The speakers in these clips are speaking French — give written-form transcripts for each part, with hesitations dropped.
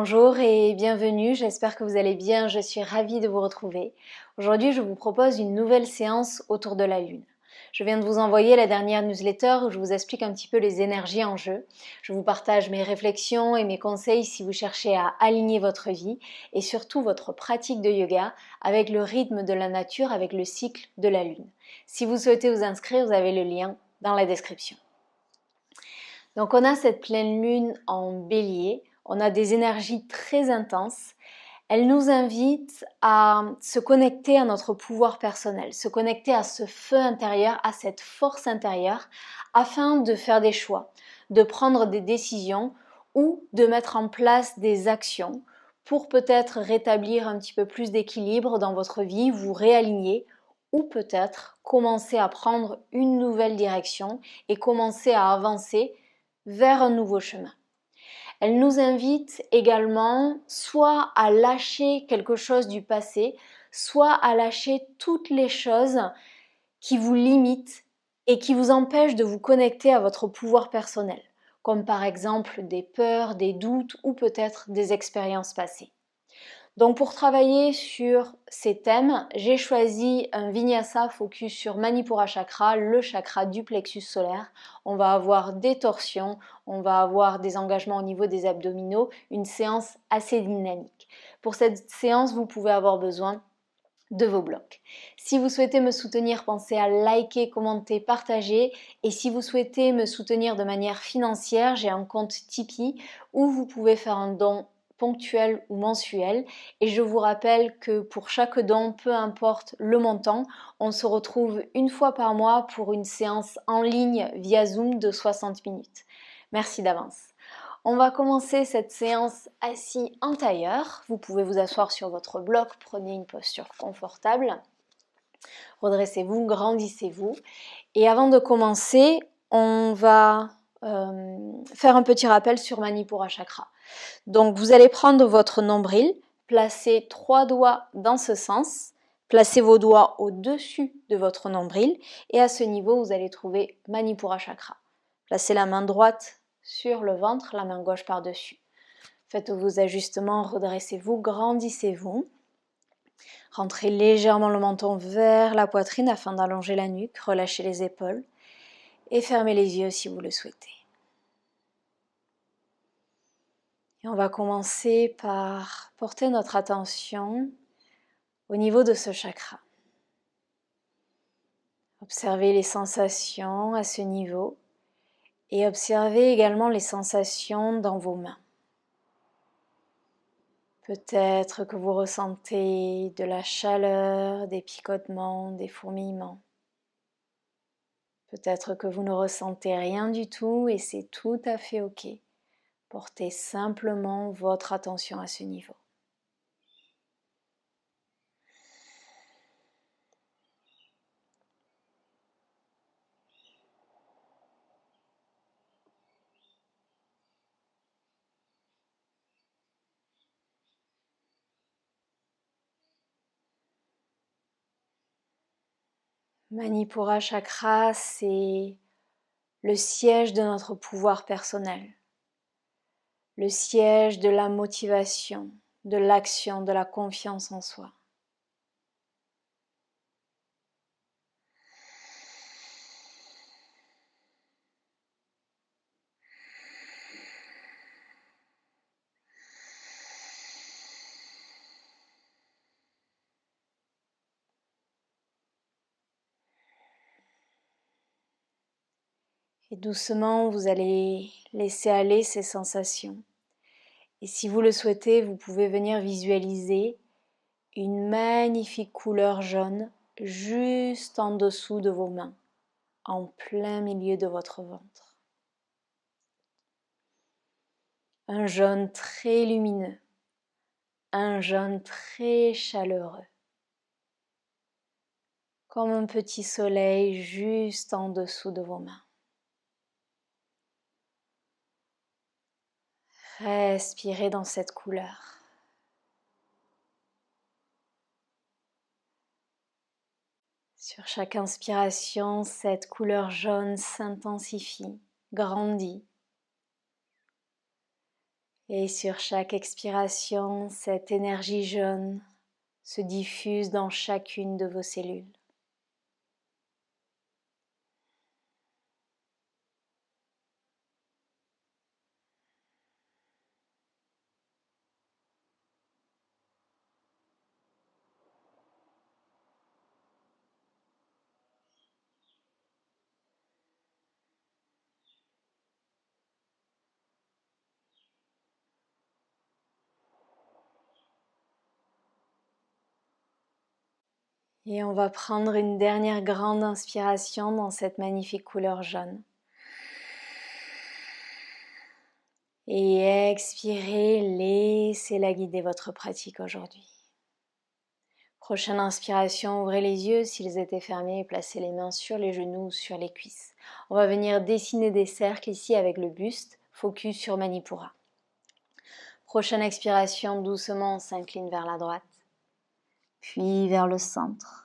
Bonjour et bienvenue, j'espère que vous allez bien, je suis ravie de vous retrouver. Aujourd'hui, je vous propose une nouvelle séance autour de la Lune. Je viens de vous envoyer la dernière newsletter où je vous explique un petit peu les énergies en jeu. Je vous partage mes réflexions et mes conseils si vous cherchez à aligner votre vie et surtout votre pratique de yoga avec le rythme de la nature, avec le cycle de la Lune. Si vous souhaitez vous inscrire, vous avez le lien dans la description. Donc on a cette pleine Lune en Bélier. On a des énergies très intenses. Elle nous invite à se connecter à notre pouvoir personnel, se connecter à ce feu intérieur, à cette force intérieure, afin de faire des choix, de prendre des décisions ou de mettre en place des actions pour peut-être rétablir un petit peu plus d'équilibre dans votre vie, vous réaligner ou peut-être commencer à prendre une nouvelle direction et commencer à avancer vers un nouveau chemin. Elle nous invite également soit à lâcher quelque chose du passé, soit à lâcher toutes les choses qui vous limitent et qui vous empêchent de vous connecter à votre pouvoir personnel, comme par exemple des peurs, des doutes ou peut-être des expériences passées. Donc pour travailler sur ces thèmes, j'ai choisi un Vinyasa focus sur Manipura Chakra, le chakra du plexus solaire. On va avoir des torsions, on va avoir des engagements au niveau des abdominaux, une séance assez dynamique. Pour cette séance, vous pouvez avoir besoin de vos blocs. Si vous souhaitez me soutenir, pensez à liker, commenter, partager. Et si vous souhaitez me soutenir de manière financière, j'ai un compte Tipeee où vous pouvez faire un don ponctuel ou mensuel. Et je vous rappelle que pour chaque don, peu importe le montant, on se retrouve une fois par mois pour une séance en ligne via Zoom de 60 minutes. Merci d'avance. On va commencer cette séance assis en tailleur. Vous pouvez vous asseoir sur votre bloc, prenez une posture confortable. Redressez-vous, grandissez-vous. Et avant de commencer, on va faire un petit rappel sur Manipura Chakra. Donc vous allez prendre votre nombril, placer 3 doigts dans ce sens, placez vos doigts au-dessus de votre nombril et à ce niveau, vous allez trouver Manipura Chakra. Placez la main droite sur le ventre, la main gauche par-dessus. Faites vos ajustements, redressez-vous, grandissez-vous. Rentrez légèrement le menton vers la poitrine afin d'allonger la nuque, relâchez les épaules et fermez les yeux si vous le souhaitez. Et on va commencer par porter notre attention au niveau de ce chakra. Observez les sensations à ce niveau et observez également les sensations dans vos mains. Peut-être que vous ressentez de la chaleur, des picotements, des fourmillements. Peut-être que vous ne ressentez rien du tout et c'est tout à fait ok. Portez simplement votre attention à ce niveau. Manipura Chakra, c'est le siège de notre pouvoir personnel, le siège de la motivation, de l'action, de la confiance en soi. Et doucement, vous allez laisser aller ces sensations. Et si vous le souhaitez, vous pouvez venir visualiser une magnifique couleur jaune juste en dessous de vos mains, en plein milieu de votre ventre. Un jaune très lumineux, un jaune très chaleureux, comme un petit soleil juste en dessous de vos mains. Respirez dans cette couleur. Sur chaque inspiration, cette couleur jaune s'intensifie, grandit. Et sur chaque expiration, cette énergie jaune se diffuse dans chacune de vos cellules. Et on va prendre une dernière grande inspiration dans cette magnifique couleur jaune. Et expirez, laissez-la guider votre pratique aujourd'hui. Prochaine inspiration, ouvrez les yeux s'ils étaient fermés et placez les mains sur les genoux ou sur les cuisses. On va venir dessiner des cercles ici avec le buste, focus sur Manipura. Prochaine expiration, doucement on s'incline vers la droite, puis vers le centre.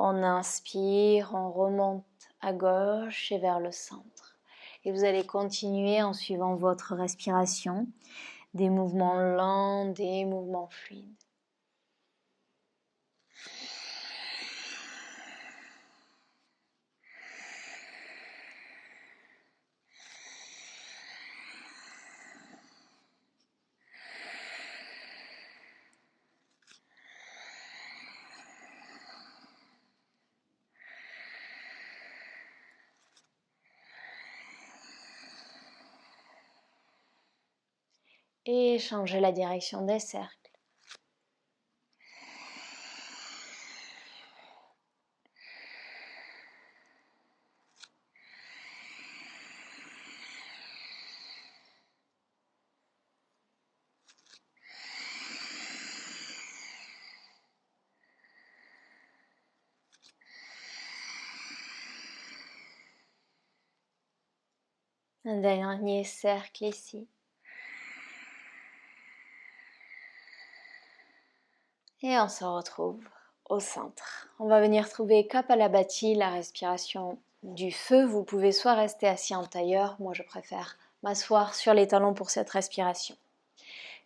On inspire, on remonte à gauche et vers le centre. Et vous allez continuer en suivant votre respiration, des mouvements lents, des mouvements fluides. Et changez la direction des cercles. Un dernier cercle ici. Et on se retrouve au centre. On va venir trouver Kapalabhati, la respiration du feu. Vous pouvez soit rester assis en tailleur, moi je préfère m'asseoir sur les talons pour cette respiration.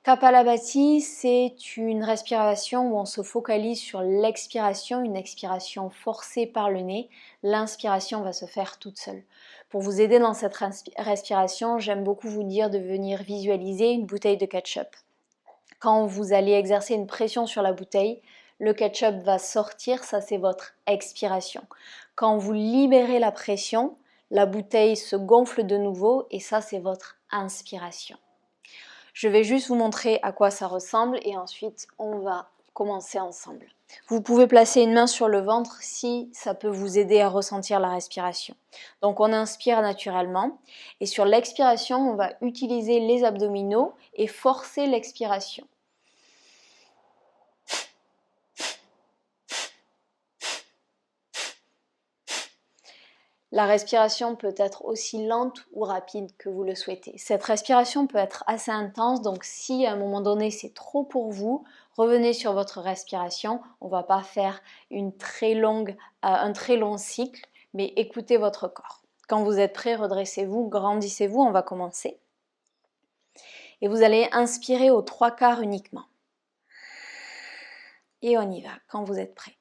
Kapalabhati, c'est une respiration où on se focalise sur l'expiration, une expiration forcée par le nez. L'inspiration va se faire toute seule. Pour vous aider dans cette respiration, j'aime beaucoup vous dire de venir visualiser une bouteille de ketchup. Quand vous allez exercer une pression sur la bouteille, le ketchup va sortir, ça c'est votre expiration. Quand vous libérez la pression, la bouteille se gonfle de nouveau et ça c'est votre inspiration. Je vais juste vous montrer à quoi ça ressemble et ensuite on va commencer ensemble. Vous pouvez placer une main sur le ventre si ça peut vous aider à ressentir la respiration. Donc on inspire naturellement et sur l'expiration, on va utiliser les abdominaux et forcer l'expiration. La respiration peut être aussi lente ou rapide que vous le souhaitez. Cette respiration peut être assez intense, donc si à un moment donné c'est trop pour vous, revenez sur votre respiration. On ne va pas faire un très long cycle, mais écoutez votre corps. Quand vous êtes prêt, redressez-vous, grandissez-vous, on va commencer. Et vous allez inspirer aux 3/4 uniquement. Et on y va, quand vous êtes prêt.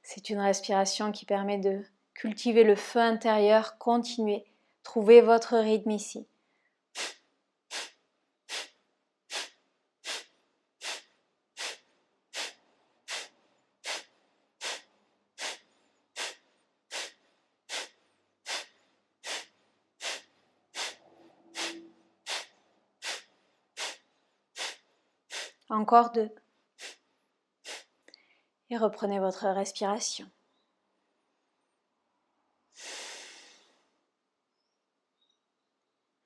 C'est une respiration qui permet de cultiver le feu intérieur. Continuez, trouvez votre rythme ici. Encore 2. Et reprenez votre respiration.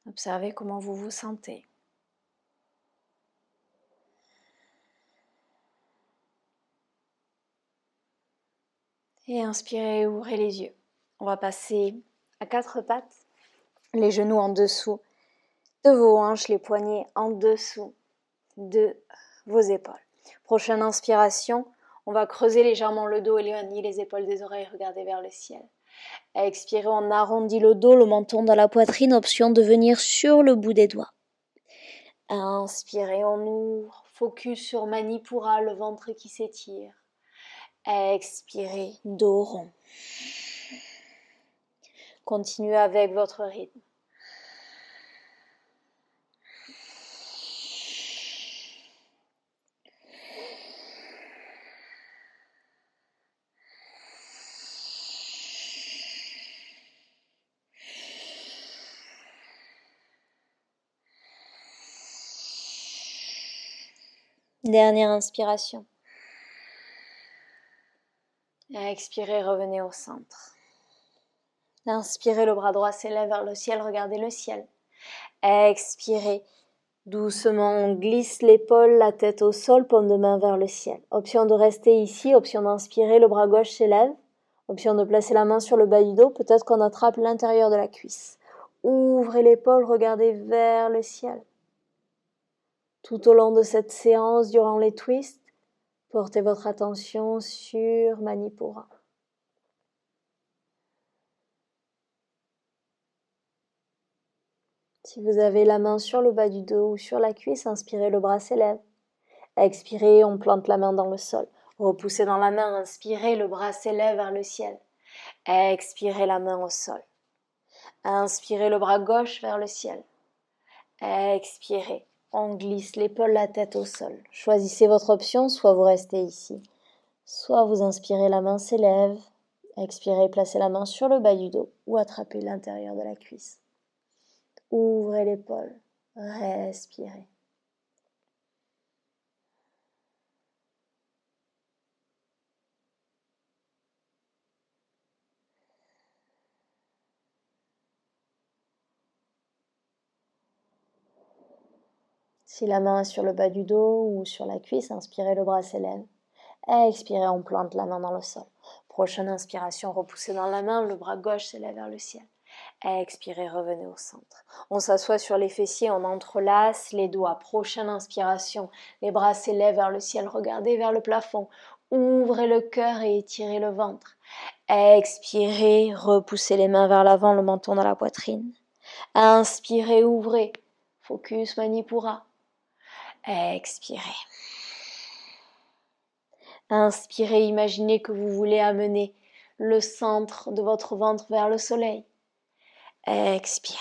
Observez comment vous vous sentez. Et inspirez, ouvrez les yeux. On va passer à quatre pattes, les genoux en dessous de vos hanches, les poignets en dessous de vos épaules. Prochaine inspiration, on va creuser légèrement le dos, éloigner les épaules des oreilles, regardez vers le ciel. Expirez, on arrondit le dos, le menton dans la poitrine, option de venir sur le bout des doigts. Inspirez, on ouvre, focus sur Manipura, le ventre qui s'étire. Expirez, dos rond. Continuez avec votre rythme. Dernière inspiration. Expirez, revenez au centre. Inspirez, le bras droit s'élève vers le ciel, regardez le ciel. Expirez, doucement, on glisse l'épaule, la tête au sol, paume de main vers le ciel. Option de rester ici, option d'inspirer, le bras gauche s'élève. Option de placer la main sur le bas du dos, peut-être qu'on attrape l'intérieur de la cuisse. Ouvrez l'épaule, regardez vers le ciel. Tout au long de cette séance, durant les twists, portez votre attention sur Manipura. Si vous avez la main sur le bas du dos ou sur la cuisse, inspirez, le bras s'élève. Expirez, on plante la main dans le sol. Repoussez dans la main, inspirez, le bras s'élève vers le ciel. Expirez, la main au sol. Inspirez, le bras gauche vers le ciel. Expirez, on glisse l'épaule, la tête au sol. Choisissez votre option, soit vous restez ici, soit vous inspirez, la main s'élève. Expirez, placez la main sur le bas du dos ou attrapez l'intérieur de la cuisse. Ouvrez l'épaule, respirez. Si la main est sur le bas du dos ou sur la cuisse, inspirez, le bras s'élève. Expirez, on plante la main dans le sol. Prochaine inspiration, repoussez dans la main, le bras gauche s'élève vers le ciel. Expirez, revenez au centre. On s'assoit sur les fessiers, on entrelace les doigts. Prochaine inspiration, les bras s'élèvent vers le ciel, regardez vers le plafond. Ouvrez le cœur et étirez le ventre. Expirez, repoussez les mains vers l'avant, le menton dans la poitrine. Inspirez, ouvrez. Focus Manipura. Expirez. Inspirez, imaginez que vous voulez amener le centre de votre ventre vers le soleil. Expirez.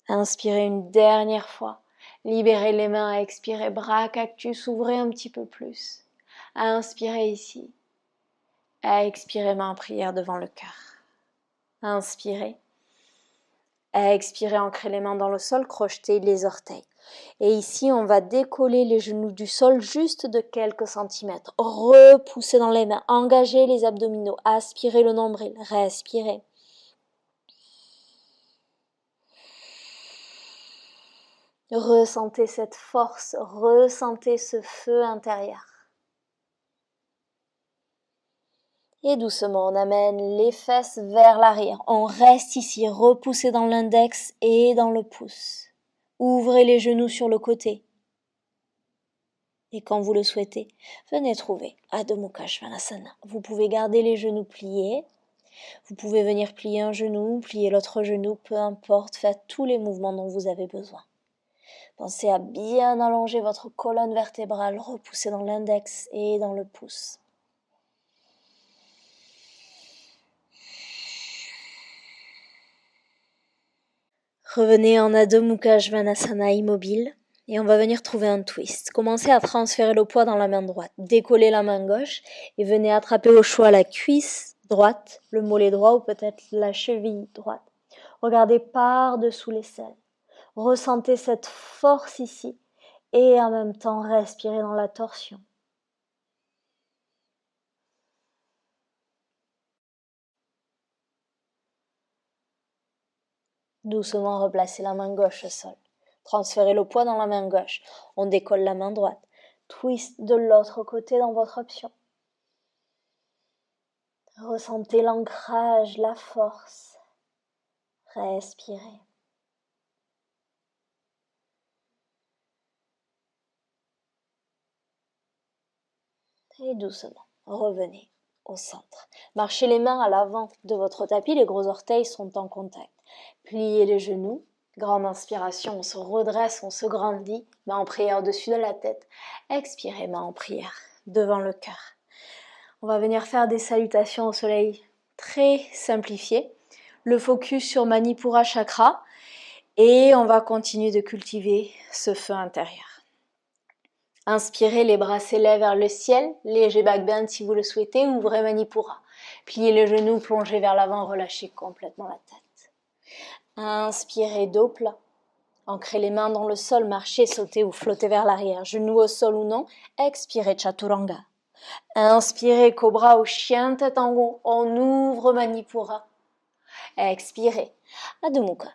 Inspirez une dernière fois. Libérez les mains, expirez, bras, cactus, ouvrez un petit peu plus. Inspirez ici. Expirez, main en prière devant le cœur. Inspirez. Expirez, ancrez les mains dans le sol, crochetez les orteils. Et ici, on va décoller les genoux du sol juste de quelques centimètres. Repoussez dans les mains, engagez les abdominaux, aspirez le nombril, respirez. Ressentez cette force, ressentez ce feu intérieur. Et doucement, on amène les fesses vers l'arrière. On reste ici, repoussez dans l'index et dans le pouce. Ouvrez les genoux sur le côté. Et quand vous le souhaitez, venez trouver Adho Mukha Svanasana. Vous pouvez garder les genoux pliés. Vous pouvez venir plier un genou, plier l'autre genou, peu importe. Faites tous les mouvements dont vous avez besoin. Pensez à bien allonger votre colonne vertébrale, repoussez dans l'index et dans le pouce. Revenez en Adho Mukha Svanasana immobile et on va venir trouver un twist. Commencez à transférer le poids dans la main droite. Décollez la main gauche et venez attraper au choix la cuisse droite, le mollet droit ou peut-être la cheville droite. Regardez par-dessous l'aisselle. Ressentez cette force ici et en même temps respirez dans la torsion. Doucement replacez la main gauche au sol. Transférez le poids dans la main gauche. On décolle la main droite. Twist de l'autre côté dans votre option. Ressentez l'ancrage, la force. Respirez. Et doucement, revenez au centre. Marchez les mains à l'avant de votre tapis, les gros orteils sont en contact. Pliez les genoux. Grande inspiration, on se redresse, on se grandit. Main en prière au-dessus de la tête. Expirez, main en prière devant le cœur. On va venir faire des salutations au soleil très simplifiées. Le focus sur Manipura Chakra. Et on va continuer de cultiver ce feu intérieur. Inspirez, les bras s'élèvent vers le ciel. Léger back bend si vous le souhaitez. Ouvrez Manipura. Pliez les genoux, plongez vers l'avant, relâchez complètement la tête. Inspirez, dos plat. Ancrez les mains dans le sol, marchez, sautez ou flottez vers l'arrière. Genoux au sol ou non. Expirez, Chaturanga. Inspirez, Cobra ou chien tête en haut. On ouvre Manipura. Expirez, Adho Mukha,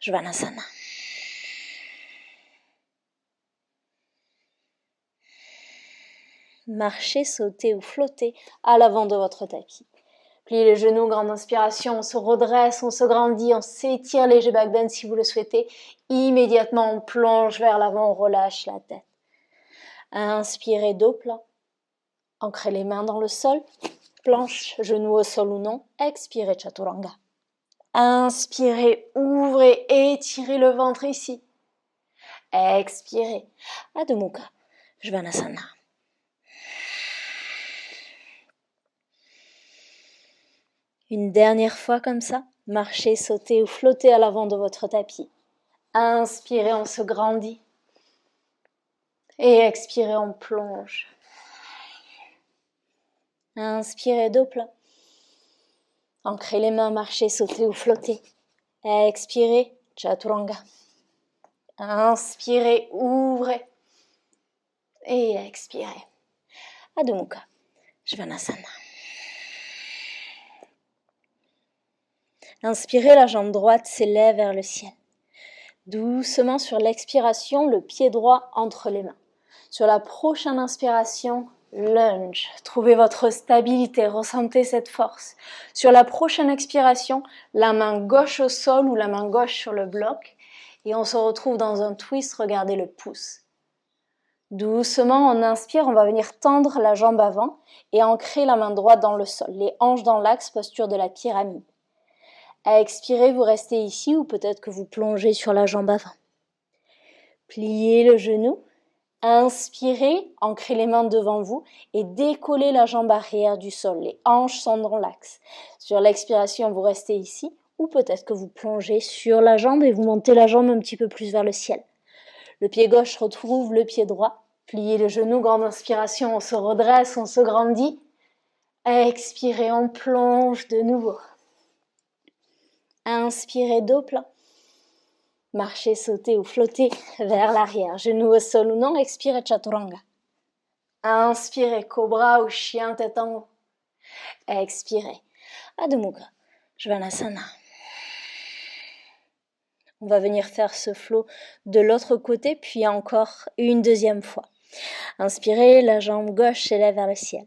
Svanasana. Marchez, sautez ou flottez à l'avant de votre tapis. Pliez les genoux, grande inspiration, on se redresse, on se grandit, on s'étire, léger back bend si vous le souhaitez. Immédiatement, on plonge vers l'avant, on relâche la tête. Inspirez, dos plat. Ancrez les mains dans le sol, planche, genoux au sol ou non. Expirez, Chaturanga. Inspirez, ouvrez, étirez le ventre ici. Expirez, Adho Mukha, Svanasana. Une dernière fois comme ça, marchez, sautez ou flottez à l'avant de votre tapis. Inspirez, on se grandit. Et expirez, on plonge. Inspirez, dos plat. Ancrez les mains, marchez, sautez ou flottez. Expirez, Chaturanga. Inspirez, ouvrez. Et expirez. Adho Mukha, Svanasana. Inspirez, la jambe droite s'élève vers le ciel. Doucement sur l'expiration, le pied droit entre les mains. Sur la prochaine inspiration, lunge. Trouvez votre stabilité, ressentez cette force. Sur la prochaine expiration, la main gauche au sol ou la main gauche sur le bloc. Et on se retrouve dans un twist, regardez le pouce. Doucement, on inspire, on va venir tendre la jambe avant et ancrer la main droite dans le sol. Les hanches dans l'axe, posture de la pyramide. À expirer, vous restez ici ou peut-être que vous plongez sur la jambe avant. Pliez le genou. Inspirez, ancrez les mains devant vous et décollez la jambe arrière du sol. Les hanches sont dans l'axe. Sur l'expiration, vous restez ici ou peut-être que vous plongez sur la jambe et vous montez la jambe un petit peu plus vers le ciel. Le pied gauche retrouve le pied droit. Pliez le genou, grande inspiration, on se redresse, on se grandit. Expirez, on plonge de nouveau. Inspirez, dos plat. Marchez, sautez ou flottez vers l'arrière. Genoux au sol ou non, expirez, Chaturanga. Inspirez, Cobra ou chien tête en haut. Expirez, Adho Mukha, Svanasana. On va venir faire ce flow de l'autre côté, puis encore une deuxième fois. Inspirez, la jambe gauche s'élève vers le ciel.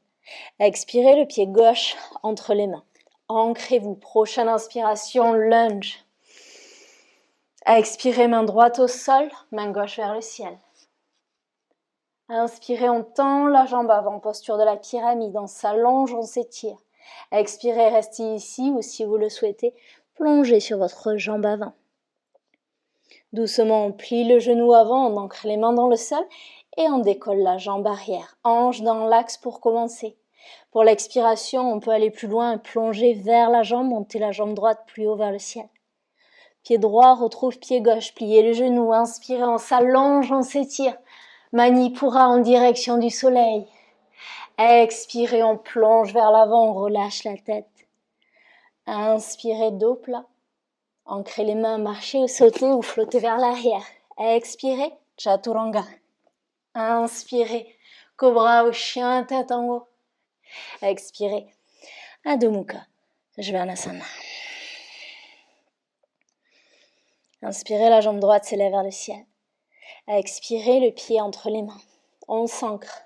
Expirez, le pied gauche entre les mains. Ancrez-vous. Prochaine inspiration, lunge. Expirez, main droite au sol, main gauche vers le ciel. Inspirez, on tend la jambe avant, posture de la pyramide, on s'allonge, on s'étire. Expirez, restez ici ou si vous le souhaitez, plongez sur votre jambe avant. Doucement, on plie le genou avant, on ancre les mains dans le sol et on décolle la jambe arrière. Hanche dans l'axe pour commencer. Pour l'expiration, on peut aller plus loin et plonger vers la jambe, monter la jambe droite plus haut vers le ciel. Pied droit retrouve pied gauche, pliez les genoux, inspirez, on s'allonge, on s'étire. Manipura en direction du soleil. Expirez, on plonge vers l'avant, on relâche la tête. Inspirez, dos plat. Ancrez les mains, marchez ou sautez ou flottez vers l'arrière. Expirez, Chaturanga. Inspirez, Cobra ou chien tête en haut. Expirez, Adho Mukha, Svanasana. Inspirez, la jambe droite s'élève vers le ciel. Expirez, le pied entre les mains. On s'ancre.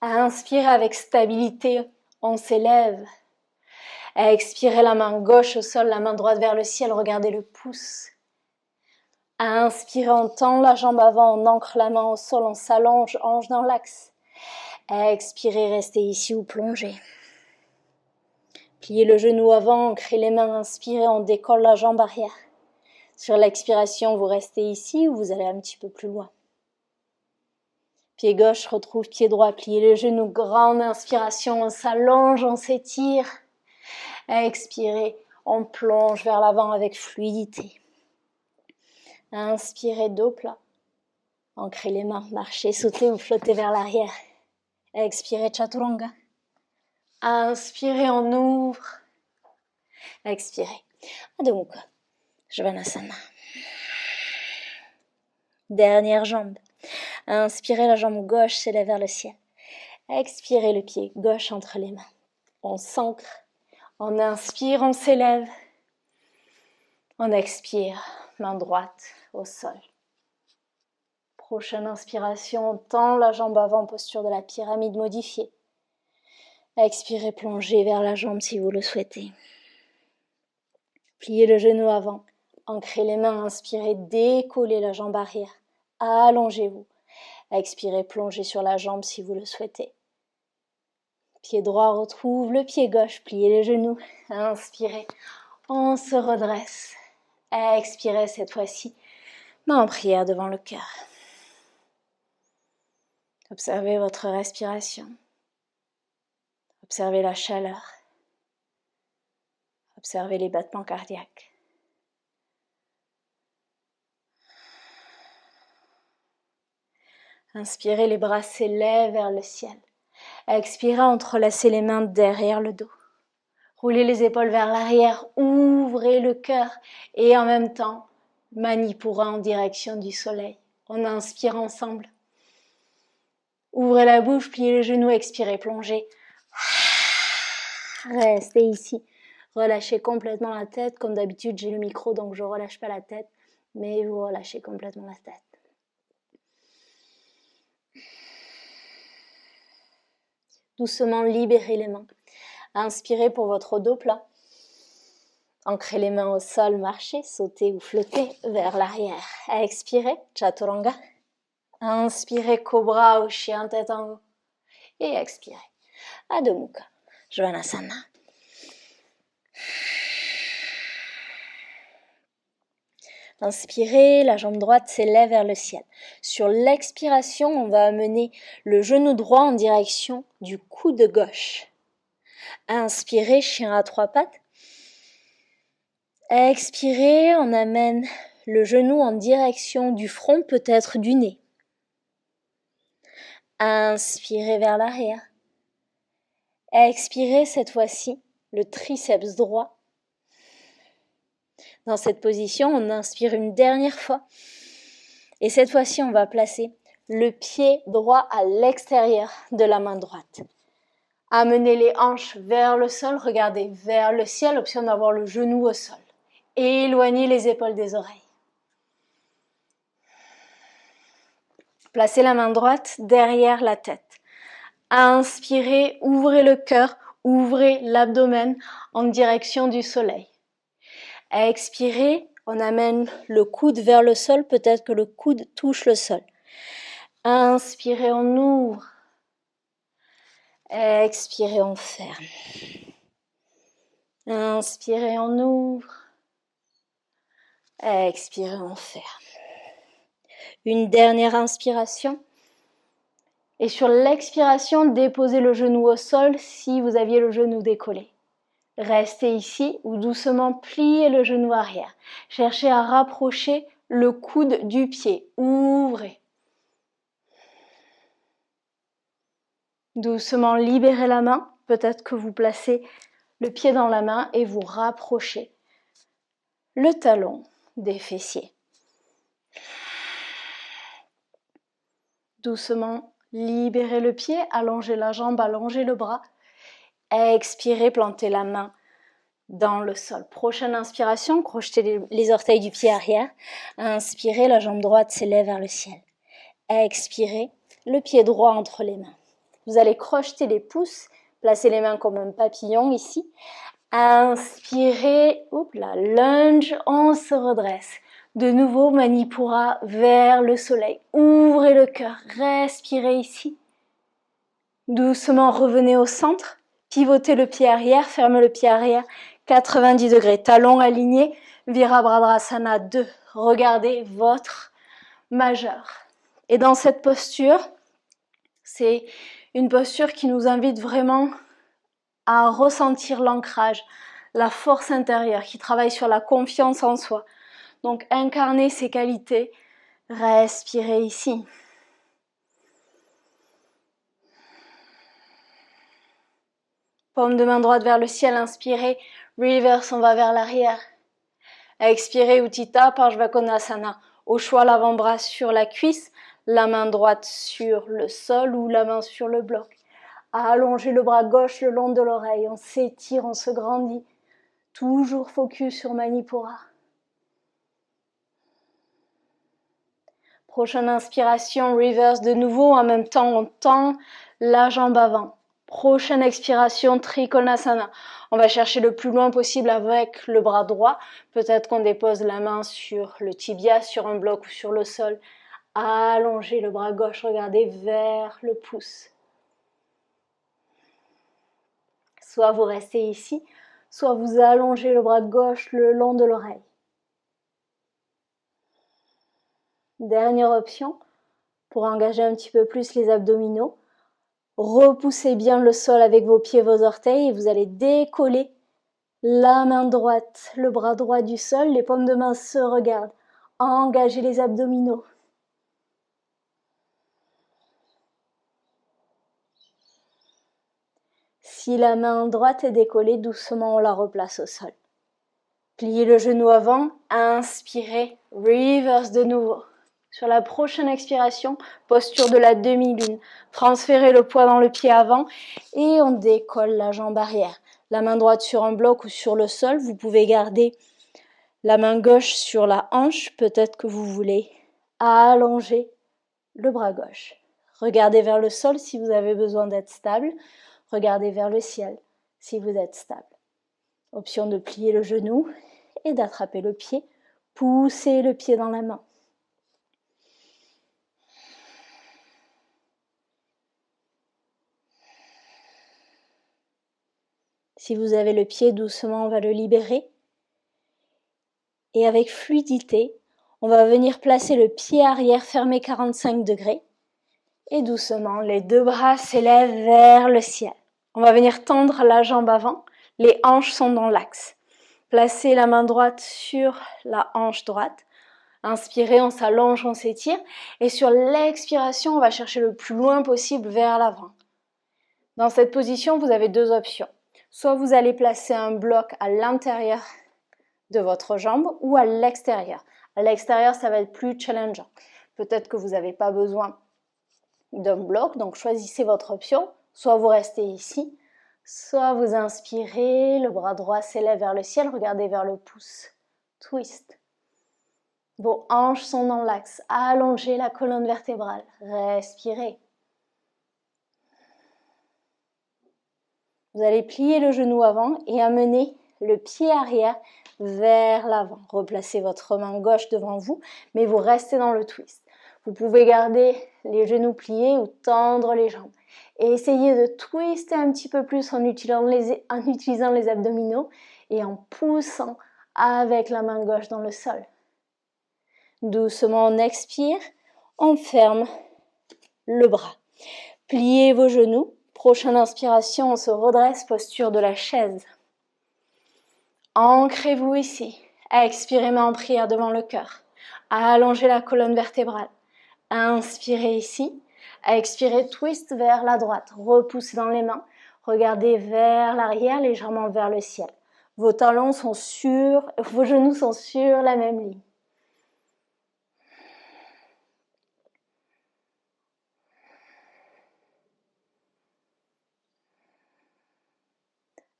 Inspirez avec stabilité, on s'élève. Expirez la main gauche au sol, la main droite vers le ciel, regardez le pouce. Inspirez, on tend la jambe avant, on ancre la main au sol, on s'allonge, hanche dans l'axe. Expirez, restez ici ou plongez. Pliez le genou avant, ancrez les mains, inspirez, on décolle la jambe arrière. Sur l'expiration, vous restez ici ou vous allez un petit peu plus loin. Pied gauche, retrouve pied droit, pliez le genou, grande inspiration, on s'allonge, on s'étire. Expirez, on plonge vers l'avant avec fluidité. Inspirez, dos plat. Ancrez les mains, marchez, sautez ou flottez vers l'arrière. Expirez, chaturanga. Inspirez, on ouvre. Expirez. Adho Mukha, Svanasana. Dernière jambe. Inspirez, la jambe gauche s'élève vers le ciel. Expirez, le pied gauche entre les mains. On s'ancre. On inspire, on s'élève. On expire, main droite au sol. Prochaine inspiration, on tend la jambe avant, posture de la pyramide modifiée. Expirez, plongez vers la jambe si vous le souhaitez. Pliez le genou avant, ancrez les mains, inspirez, décollez la jambe arrière. Allongez-vous. Expirez, plongez sur la jambe si vous le souhaitez. Pied droit retrouve le pied gauche, pliez les genoux. Inspirez, on se redresse. Expirez cette fois-ci, main en prière devant le cœur. Observez votre respiration. Observez la chaleur. Observez les battements cardiaques. Inspirez, les bras s'élèvent vers le ciel. Expirez, entrelacez les mains derrière le dos. Roulez les épaules vers l'arrière, ouvrez le cœur et en même temps, Manipura en direction du soleil. On inspire ensemble. Ouvrez la bouche, pliez les genoux, expirez, plongez. Restez ici. Relâchez complètement la tête. Comme d'habitude, j'ai le micro, donc je ne relâche pas la tête, mais vous relâchez complètement la tête. Doucement, libérez les mains. Inspirez pour votre dos plat. Ancrez les mains au sol, marchez, sautez ou flottez vers l'arrière. Expirez, chaturanga. Inspirez, cobra ou chien tête en haut. Et expirez, Adho Mukha, Svanasana. Inspirez, la jambe droite s'élève vers le ciel. Sur l'expiration, on va amener le genou droit en direction du coude gauche. Inspirez, chien à trois pattes. Expirez, on amène le genou en direction du front, peut-être du nez. Inspirez vers l'arrière. Expirez cette fois-ci, le triceps droit. Dans cette position, on inspire une dernière fois. Et cette fois-ci, on va placer le pied droit à l'extérieur de la main droite. Amenez les hanches vers le sol, regardez vers le ciel, option d'avoir le genou au sol. Éloignez les épaules des oreilles. Placez la main droite derrière la tête. Inspirez, ouvrez le cœur, ouvrez l'abdomen en direction du soleil. Expirez, on amène le coude vers le sol, peut-être que le coude touche le sol. Inspirez, on ouvre. Expirez, on ferme. Inspirez, on ouvre. Expirez, on ferme. Une dernière inspiration. Et sur l'expiration, déposez le genou au sol si vous aviez le genou décollé. Restez ici ou doucement pliez le genou arrière. Cherchez à rapprocher le coude du pied. Ouvrez. Doucement libérez la main. Peut-être que vous placez le pied dans la main et vous rapprochez le talon des fessiers. Doucement libérez le pied, allongez la jambe, allongez le bras. Expirez, plantez la main dans le sol. Prochaine inspiration, crochetez les orteils du pied arrière. Inspirez, la jambe droite s'élève vers le ciel. Expirez, le pied droit entre les mains. Vous allez crocheter les pouces, placer les mains comme un papillon ici. Inspirez, hop là, lunge, on se redresse. De nouveau, Manipura vers le soleil. Ouvrez le cœur, respirez ici. Doucement, revenez au centre. Pivotez le pied arrière, fermez le pied arrière. 90 degrés, talons alignés. Virabhadrasana 2. Regardez votre majeur. Et dans cette posture, c'est une posture qui nous invite vraiment à ressentir l'ancrage, la force intérieure, qui travaille sur la confiance en soi. Donc, incarner ces qualités, respirez ici. Paume de main droite vers le ciel, inspirez, reverse, on va vers l'arrière. Expirez, Utthita Parsvakonasana. Au choix, l'avant-bras sur la cuisse, la main droite sur le sol ou la main sur le bloc. Allongez le bras gauche le long de l'oreille, on s'étire, on se grandit. Toujours focus sur Manipura. Prochaine inspiration, reverse de nouveau, en même temps on tend la jambe avant. Prochaine expiration, Trikonasana. On va chercher le plus loin possible avec le bras droit. Peut-être qu'on dépose la main sur le tibia, sur un bloc ou sur le sol. Allongez le bras gauche, regardez vers le pouce. Soit vous restez ici, soit vous allongez le bras gauche le long de l'oreille. Dernière option, pour engager un petit peu plus les abdominaux. Repoussez bien le sol avec vos pieds, vos orteils et vous allez décoller la main droite, le bras droit du sol, les paumes de main se regardent. Engagez les abdominaux. Si la main droite est décollée, doucement on la replace au sol. Pliez le genou avant, inspirez, reverse de nouveau. Sur la prochaine expiration, posture de la demi-lune. Transférez le poids dans le pied avant et on décolle la jambe arrière. La main droite sur un bloc ou sur le sol. Vous pouvez garder la main gauche sur la hanche. Peut-être que vous voulez allonger le bras gauche. Regardez vers le sol si vous avez besoin d'être stable. Regardez vers le ciel si vous êtes stable. Option de plier le genou et d'attraper le pied. Poussez le pied dans la main. Si vous avez le pied, doucement, on va le libérer. Et avec fluidité, on va venir placer le pied arrière fermé 45 degrés. Et doucement, les deux bras s'élèvent vers le ciel. On va venir tendre la jambe avant. Les hanches sont dans l'axe. Placez la main droite sur la hanche droite. Inspirez, on s'allonge, on s'étire. Et sur l'expiration, on va chercher le plus loin possible vers l'avant. Dans cette position, vous avez deux options. Soit vous allez placer un bloc à l'intérieur de votre jambe ou à l'extérieur. À l'extérieur, ça va être plus challengeant. Peut-être que vous n'avez pas besoin d'un bloc, donc choisissez votre option. Soit vous restez ici, soit vous inspirez, le bras droit s'élève vers le ciel, regardez vers le pouce. Twist. Vos hanches sont dans l'axe. Allongez la colonne vertébrale. Respirez. Vous allez plier le genou avant et amener le pied arrière vers l'avant. Replacez votre main gauche devant vous, mais vous restez dans le twist. Vous pouvez garder les genoux pliés ou tendre les jambes. Et essayez de twister un petit peu plus en utilisant les abdominaux et en poussant avec la main gauche dans le sol. Doucement, on expire, on ferme le bras. Pliez vos genoux. Prochaine inspiration, on se redresse, posture de la chaise. Ancrez-vous ici. Expirez, main en prière devant le cœur. Allongez la colonne vertébrale. Inspirez ici. Expirez, twist vers la droite. Repoussez dans les mains. Regardez vers l'arrière, légèrement vers le ciel. Vos genoux sont sur la même ligne.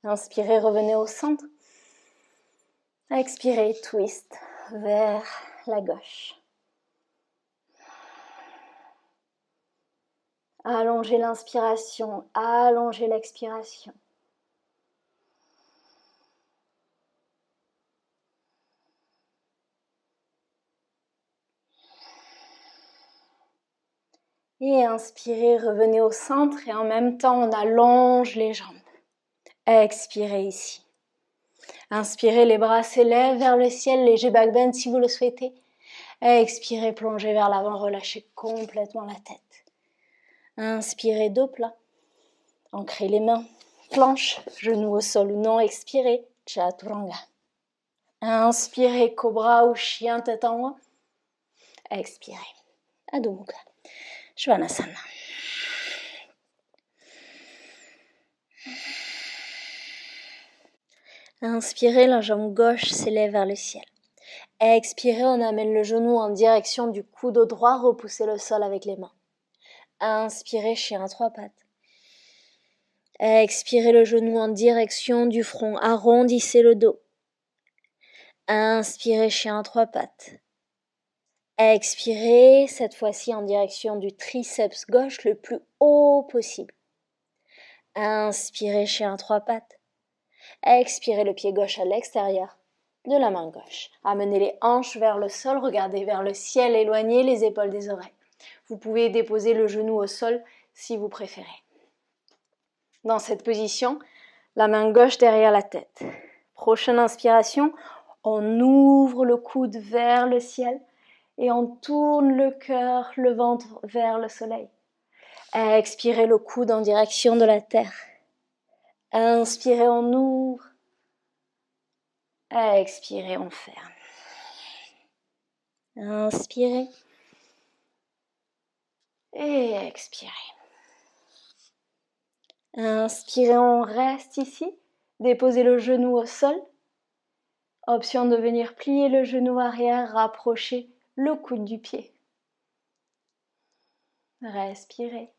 Inspirez, revenez au centre. Expirez, twist vers la gauche. Allongez l'inspiration, allongez l'expiration. Et inspirez, revenez au centre et en même temps, on allonge les jambes. Expirez ici. Inspirez, les bras s'élèvent vers le ciel, léger back bend si vous le souhaitez. Expirez, plongez vers l'avant, relâchez complètement la tête. Inspirez, dos plat. Ancrez les mains, planche, genoux au sol ou non. Expirez, chaturanga. Inspirez, cobra ou chien tête en haut. Expirez, Adho Mukha, Svanasana. Inspirez, la jambe gauche s'élève vers le ciel. Expirez, on amène le genou en direction du coude droit, repoussez le sol avec les mains. Inspirez, chien à trois pattes. Expirez, le genou en direction du front, arrondissez le dos. Inspirez, chien à trois pattes. Expirez, cette fois-ci en direction du triceps gauche le plus haut possible. Inspirez, chien à trois pattes. Expirez, le pied gauche à l'extérieur de la main gauche. Amenez les hanches vers le sol, regardez vers le ciel, éloignez les épaules des oreilles. Vous pouvez déposer le genou au sol si vous préférez. Dans cette position, la main gauche derrière la tête. Prochaine inspiration, on ouvre le coude vers le ciel et on tourne le cœur, le ventre vers le soleil. Expirez, le coude en direction de la terre. Inspirez, on ouvre. Expirez, on ferme. Inspirez. Et expirez. Inspirez, on reste ici. Déposez le genou au sol. Option de venir plier le genou arrière, rapprocher le coude du pied. Respirez.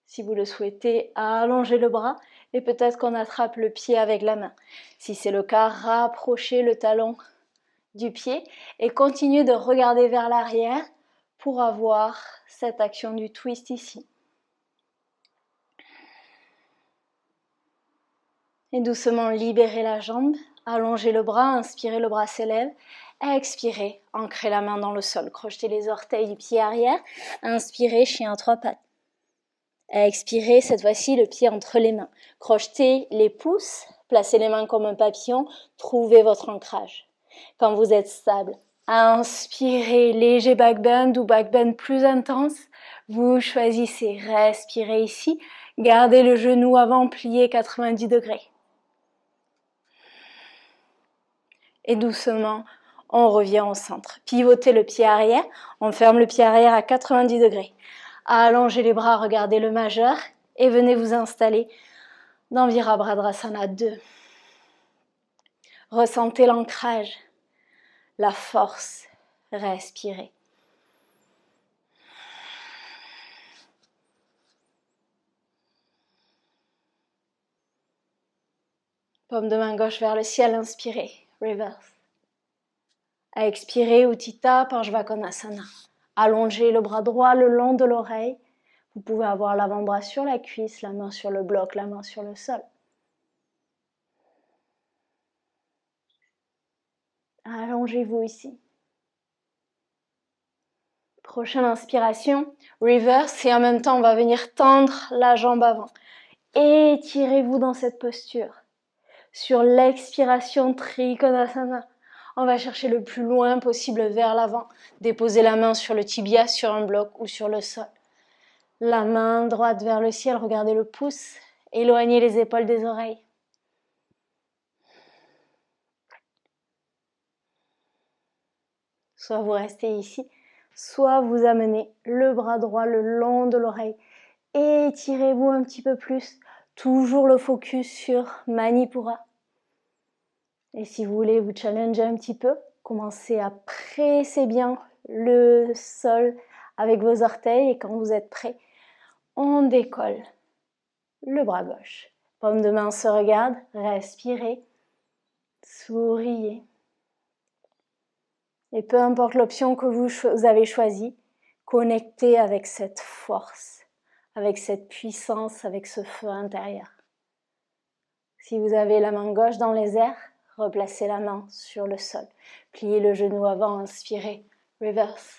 Si vous le souhaitez, allongez le bras et peut-être qu'on attrape le pied avec la main. Si c'est le cas, rapprochez le talon du pied et continuez de regarder vers l'arrière pour avoir cette action du twist ici. Et doucement libérez la jambe, allongez le bras, inspirez, le bras s'élève. Expirez, ancrez la main dans le sol, crochetez les orteils du pied arrière. Inspirez, chien à trois pattes. Expirez, cette fois-ci le pied entre les mains. Crochetez les pouces, placez les mains comme un papillon, trouvez votre ancrage. Quand vous êtes stable, inspirez, léger back bend ou back bend plus intense. Vous choisissez, respirez ici. Gardez le genou avant, plié 90 degrés. Et doucement, on revient au centre. Pivotez le pied arrière, on ferme le pied arrière à 90 degrés. Allongez les bras, regardez le majeur et venez vous installer dans Virabhadrasana 2. Ressentez l'ancrage, la force, respirez. Paume de main gauche vers le ciel, inspirez, reverse. Expirez, Utthita Parshvakonasana. Allongez le bras droit le long de l'oreille. Vous pouvez avoir l'avant-bras sur la cuisse, la main sur le bloc, la main sur le sol. Allongez-vous ici. Prochaine inspiration, reverse, et en même temps on va venir tendre la jambe avant. Étirez-vous dans cette posture. Sur l'expiration, Trikonasana, on va chercher le plus loin possible vers l'avant. Déposez la main sur le tibia, sur un bloc ou sur le sol. La main droite vers le ciel, regardez le pouce. Éloignez les épaules des oreilles. Soit vous restez ici, soit vous amenez le bras droit le long de l'oreille. Étirez-vous un petit peu plus. Toujours le focus sur Manipura. Et si vous voulez vous challenger un petit peu, commencez à presser bien le sol avec vos orteils. Et quand vous êtes prêt, on décolle le bras gauche. Paume de main se regarde, respirez, souriez. Et peu importe l'option que vous avez choisie, connectez avec cette force, avec cette puissance, avec ce feu intérieur. Si vous avez la main gauche dans les airs, replacez la main sur le sol. Pliez le genou avant, inspirez, reverse.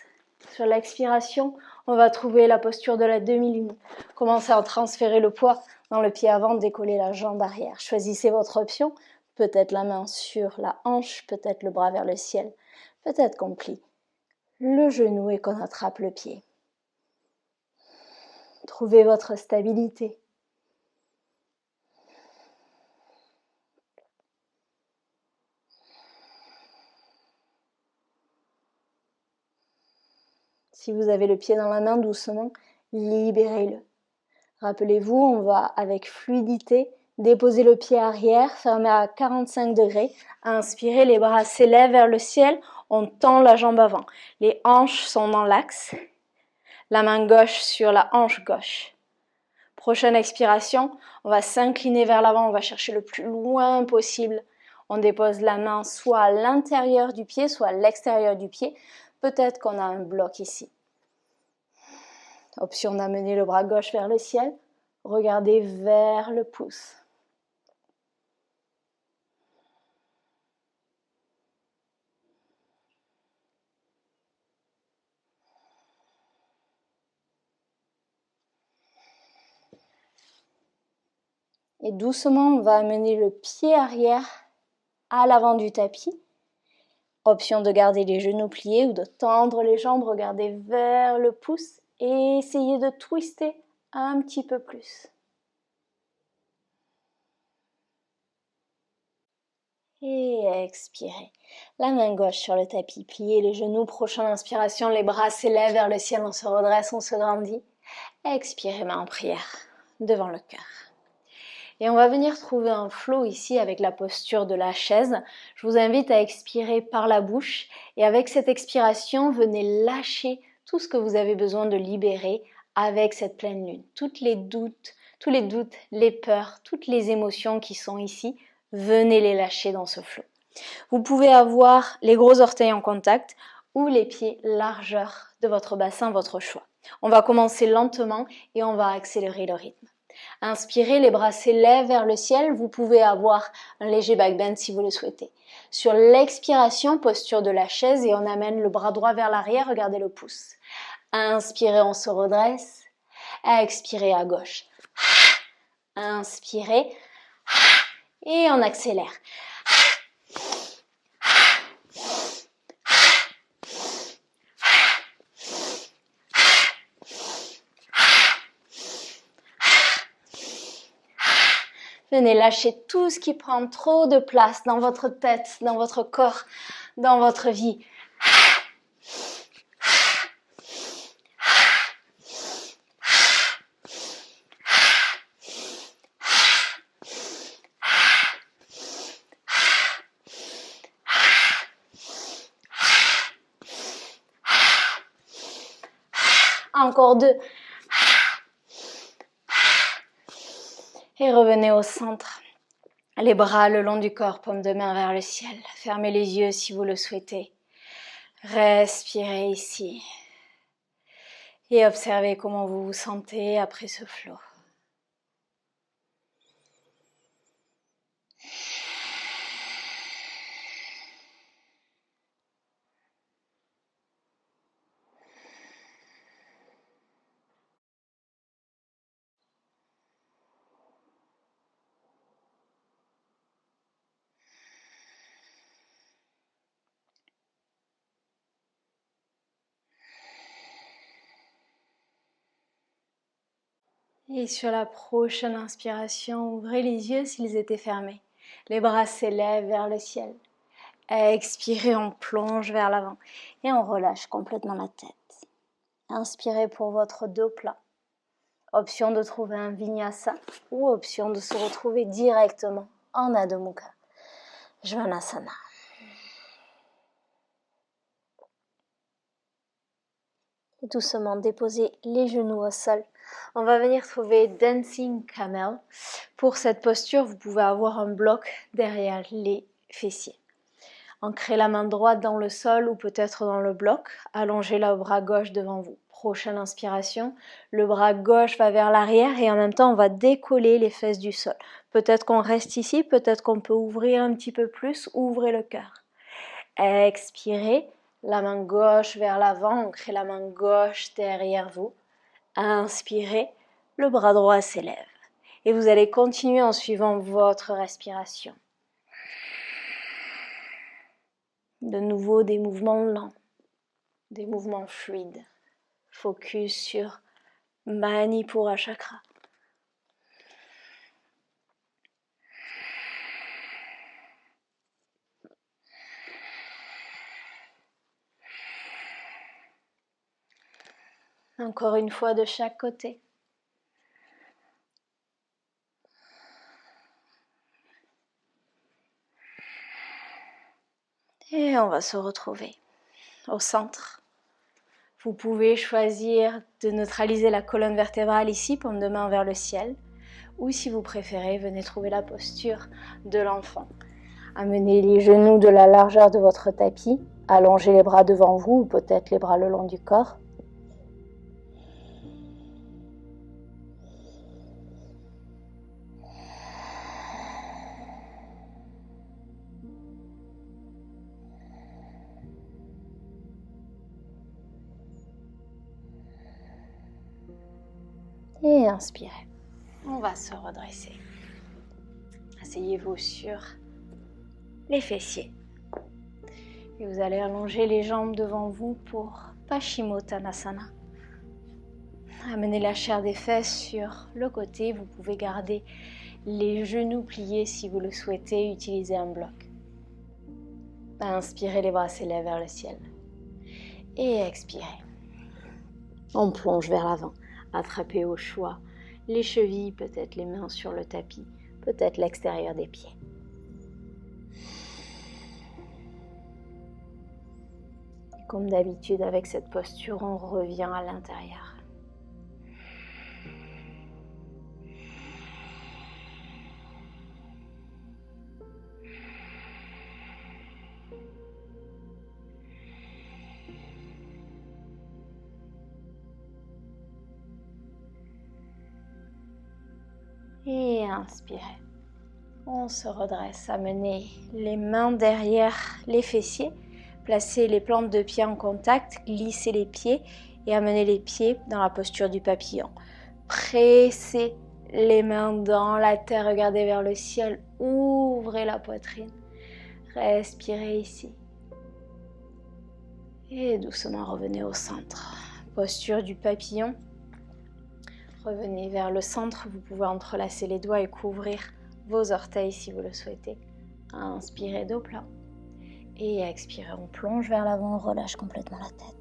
Sur l'expiration, on va trouver la posture de la demi-lune. Commencez à transférer le poids dans le pied avant, décoller la jambe arrière. Choisissez votre option, peut-être la main sur la hanche, peut-être le bras vers le ciel, peut-être qu'on plie le genou et qu'on attrape le pied. Trouvez votre stabilité. Si vous avez le pied dans la main, doucement, libérez-le. Rappelez-vous, on va avec fluidité déposer le pied arrière, fermer à 45 degrés. Inspirez, les bras s'élèvent vers le ciel, on tend la jambe avant. Les hanches sont dans l'axe. La main gauche sur la hanche gauche. Prochaine expiration, on va s'incliner vers l'avant, on va chercher le plus loin possible. On dépose la main soit à l'intérieur du pied, soit à l'extérieur du pied. Peut-être qu'on a un bloc ici. Option d'amener le bras gauche vers le ciel. Regardez vers le pouce. Et doucement, on va amener le pied arrière à l'avant du tapis. Option de garder les genoux pliés ou de tendre les jambes, regardez vers le pouce et essayez de twister un petit peu plus. Et expirez. La main gauche sur le tapis, pliez les genoux. Prochaine inspiration, les bras s'élèvent vers le ciel, on se redresse, on se grandit. Expirez, main en prière devant le cœur. Et on va venir trouver un flow ici avec la posture de la chaise. Je vous invite à expirer par la bouche et avec cette expiration, venez lâcher tout ce que vous avez besoin de libérer avec cette pleine lune. Tous les doutes, les peurs, toutes les émotions qui sont ici, venez les lâcher dans ce flow. Vous pouvez avoir les gros orteils en contact ou les pieds largeur de votre bassin, votre choix. On va commencer lentement et on va accélérer le rythme. Inspirez, les bras s'élèvent vers le ciel. Vous pouvez avoir un léger back bend si vous le souhaitez. Sur l'expiration, posture de la chaise et on amène le bras droit vers l'arrière. Regardez le pouce. Inspirez, on se redresse. Expirez à gauche. Inspirez et on accélère. Venez lâcher tout ce qui prend trop de place dans votre tête, dans votre corps, dans votre vie. Encore 2. Et revenez au centre. Les bras le long du corps, paume de main vers le ciel. Fermez les yeux si vous le souhaitez. Respirez ici. Et observez comment vous vous sentez après ce flow. Et sur la prochaine inspiration, ouvrez les yeux s'ils étaient fermés. Les bras s'élèvent vers le ciel. Expirez, on plonge vers l'avant et on relâche complètement la tête. Inspirez pour votre dos plat. Option de trouver un vinyasa ou option de se retrouver directement en Adho Mukha Svanasana. Et doucement déposez les genoux au sol. On va venir trouver Dancing Camel. Pour cette posture, vous pouvez avoir un bloc derrière les fessiers. Ancrez la main droite dans le sol ou peut-être dans le bloc. Allongez le bras gauche devant vous. Prochaine inspiration, le bras gauche va vers l'arrière et en même temps on va décoller les fesses du sol. Peut-être qu'on reste ici, peut-être qu'on peut ouvrir un petit peu plus, ouvrez le cœur. Expirez, La main gauche vers l'avant, ancrez la main gauche derrière vous. Inspirez, le bras droit s'élève. Et vous allez continuer en suivant votre respiration. De nouveau, des mouvements lents, des mouvements fluides. Focus sur Manipura Chakra. Encore une fois de chaque côté. Et on va se retrouver au centre. Vous pouvez choisir de neutraliser la colonne vertébrale ici, paume de main vers le ciel. Ou si vous préférez, venez trouver la posture de l'enfant. Amenez les genoux de la largeur de votre tapis. Allongez les bras devant vous ou peut-être les bras le long du corps. Et inspirez. On va se redresser. Asseyez-vous sur les fessiers. Et vous allez allonger les jambes devant vous pour Paschimottanasana. Amenez la chair des fesses sur le côté. Vous pouvez garder les genoux pliés si vous le souhaitez. Utilisez un bloc. Inspirez, les bras s'élèvent vers le ciel. Et expirez. On plonge vers l'avant. Attrapez au choix les chevilles, peut-être les mains sur le tapis, peut-être l'extérieur des pieds. Et comme d'habitude, avec cette posture, on revient à l'intérieur. Et inspirez. On se redresse, amenez les mains derrière les fessiers, placez les plantes de pied en contact, glissez les pieds et amenez les pieds dans la posture du papillon. Pressez les mains dans la terre, regardez vers le ciel, ouvrez la poitrine, respirez ici. Et doucement revenez au centre, posture du papillon. Revenez vers le centre, vous pouvez entrelacer les doigts et couvrir vos orteils si vous le souhaitez. Inspirez dos plat. Et expirez, on plonge vers l'avant, on relâche complètement la tête.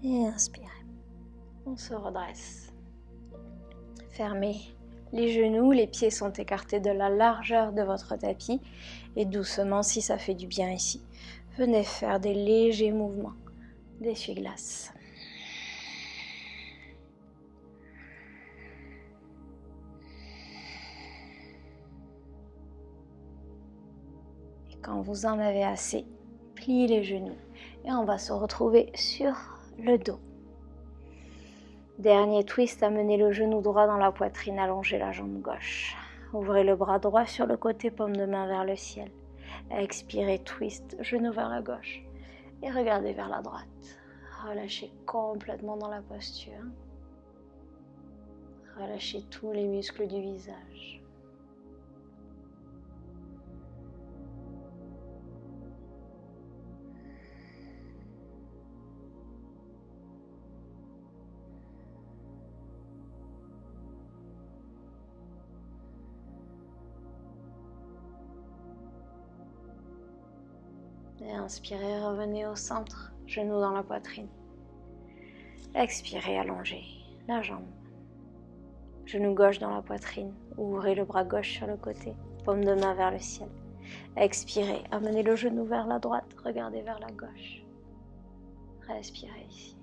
Et inspirez. On se redresse. Fermez les genoux, les pieds sont écartés de la largeur de votre tapis. Et doucement, si ça fait du bien ici, venez faire des légers mouvements d'essuie-glace. Et quand vous en avez assez, pliez les genoux. Et on va se retrouver sur le dos. Dernier twist, amenez le genou droit dans la poitrine, allongez la jambe gauche. Ouvrez le bras droit sur le côté, paume de main vers le ciel. Expirez, twist, genou vers la gauche. Et regardez vers la droite. Relâchez complètement dans la posture. Relâchez tous les muscles du visage. Et inspirez, revenez au centre, genou dans la poitrine. Expirez, allongez la jambe. Genou gauche dans la poitrine, ouvrez le bras gauche sur le côté, paume de main vers le ciel. Expirez, amenez le genou vers la droite, regardez vers la gauche. Respirez ici.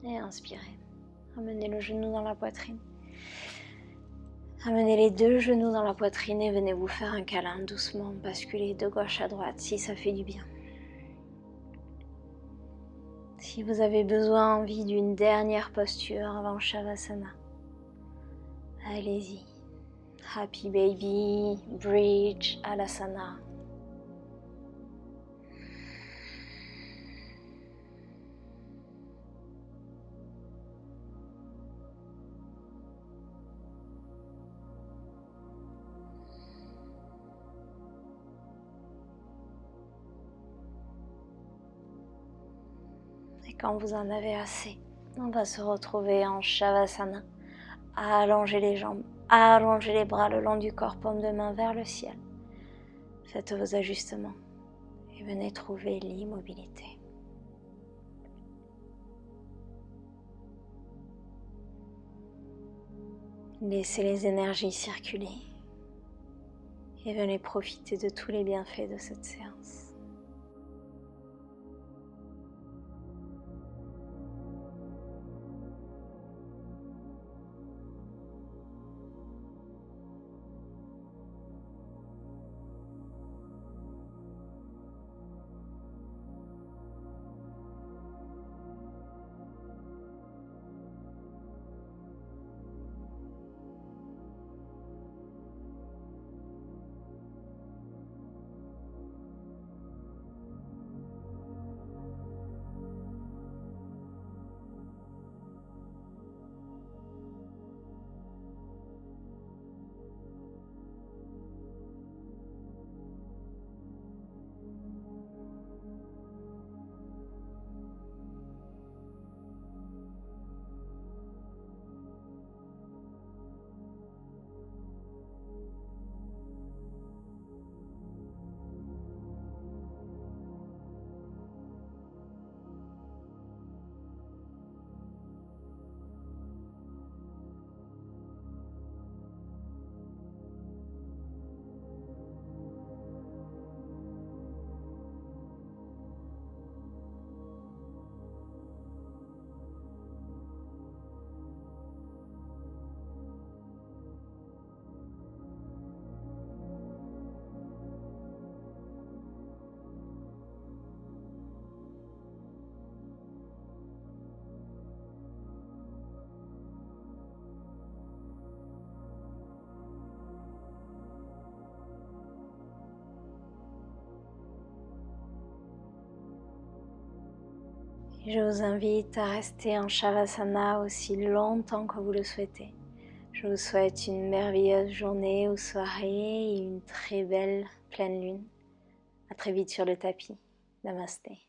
Et inspirez. Amenez le genou dans la poitrine. Amenez les deux genoux dans la poitrine et venez vous faire un câlin doucement. Basculez de gauche à droite si ça fait du bien. Si vous avez envie d'une dernière posture avant Shavasana, allez-y. Happy Baby, Bridge, Alasana. Et quand vous en avez assez, on va se retrouver en Shavasana. Allongez les jambes, allongez les bras le long du corps, paume de main vers le ciel. Faites vos ajustements et venez trouver l'immobilité. Laissez les énergies circuler et venez profiter de tous les bienfaits de cette séance. Je vous invite à rester en Shavasana aussi longtemps que vous le souhaitez. Je vous souhaite une merveilleuse journée ou soirée et une très belle pleine lune. À très vite sur le tapis. Namasté.